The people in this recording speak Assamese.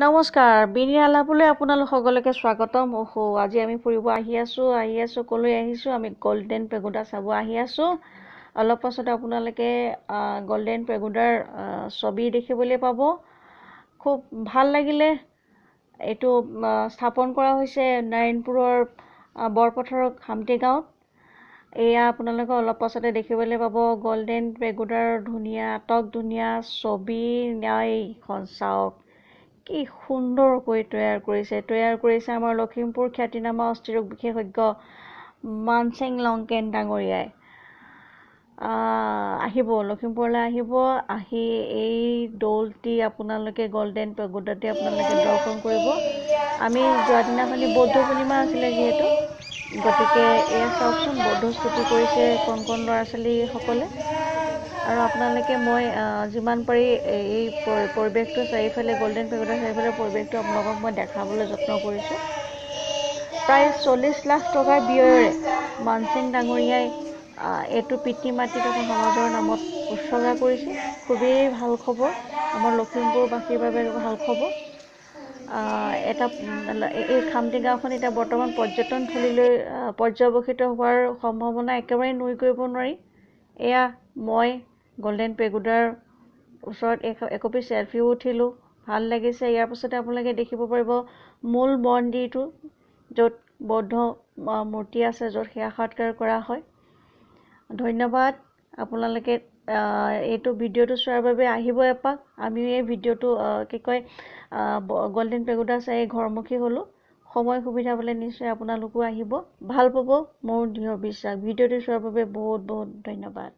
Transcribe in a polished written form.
নমস্কাৰ বিনি আলাপলৈ আপোনালোক সকলোকে স্বাগতম। আজি আমি ফুৰিব আহি আছো কলৈ আহিছো আমি গোল্ডেন পেগোডা চাব আহি আছো। অলপ পাছত আপোনালোকে গোল্ডেন পেগোডাৰ ছবি দেখিবলৈ পাব। খুব ভাল লাগিলে। এইটো স্থাপন কৰা হৈছে নাৰায়ণপুৰৰ বৰপথাৰৰ খামটি গাঁৱত। এয়া আপোনালোকে অলপ পাছতে দেখিবলৈ পাব গোল্ডেন পেগোডাৰ ধুনীয়া ছবি। এইখন চাওক কি সুন্দৰকৈ তৈয়াৰ কৰিছে আমাৰ লখিমপুৰ খ্যাতিনামা অস্থিৰোগ বিশেষজ্ঞ মানসিং লংকেন ডাঙৰীয়াই। আহিব লখিমপুৰলৈ আহি এই দৌলটি আপোনালোকে গোল্ডেন পেগোডাতে আপোনালোকে দৰ্শন কৰিব। আমি যোৱা দিনাখনি বৌদ্ধ পূৰ্ণিমা আছিলে যিহেতু, গতিকে এয়া চাওকচোন বৌদ্ধ স্তুতি কৰিছে কণ ল'ৰা ছোৱালীসকলে। আৰু আপোনালোকে মই যিমান পাৰি এই পৰিৱেশটো চাৰিওফালে গোল্ডেন পেগোডাৰ চাৰিওফালে পৰিৱেশটো আপোনালোকক মই দেখাবলৈ যত্ন কৰিছোঁ। প্ৰায় 40 লাখ টকাৰ ব্যয়েৰে মানসিং ডাঙৰীয়াই এইটো পিতৃ মাতৃ তথা সমাজৰ নামত উৎসৰ্গা কৰিছে। খুবেই ভাল খবৰ, আমাৰ লখিমপুৰবাসীৰ বাবে ভাল খবৰ। এই খামটি গাঁওখন এতিয়া বৰ্তমান পৰ্যটনথলীলৈ পৰ্যবেক্ষিত হোৱাৰ সম্ভাৱনা একেবাৰে নুই কৰিব নোৱাৰি। এয়া মই গোল্ডেন পেগোডাৰ ওচৰত একপি চেলফিও উঠিলোঁ, ভাল লাগিছে। ইয়াৰ পাছতে আপোনালোকে দেখিব পাৰিব মূল মন্দিৰটো, য'ত বৌদ্ধ মূৰ্তি আছে, য'ত সেৱা সৎকাৰ কৰা হয়। ধন্যবাদ আপোনালোকে এইটো ভিডিঅ'টো চোৱাৰ বাবে। আহিব এপাক। আমিও এই ভিডিঅ'টো গোল্ডেন পেগোডা চাই ঘৰমুখী হ'লোঁ। সময় সুবিধা পালে নিশ্চয় আপোনালোকো আহিব, ভাল পাব মোৰ দৃঢ় বিশ্বাস। ভিডিঅ'টো চোৱাৰ বাবে বহুত ধন্যবাদ।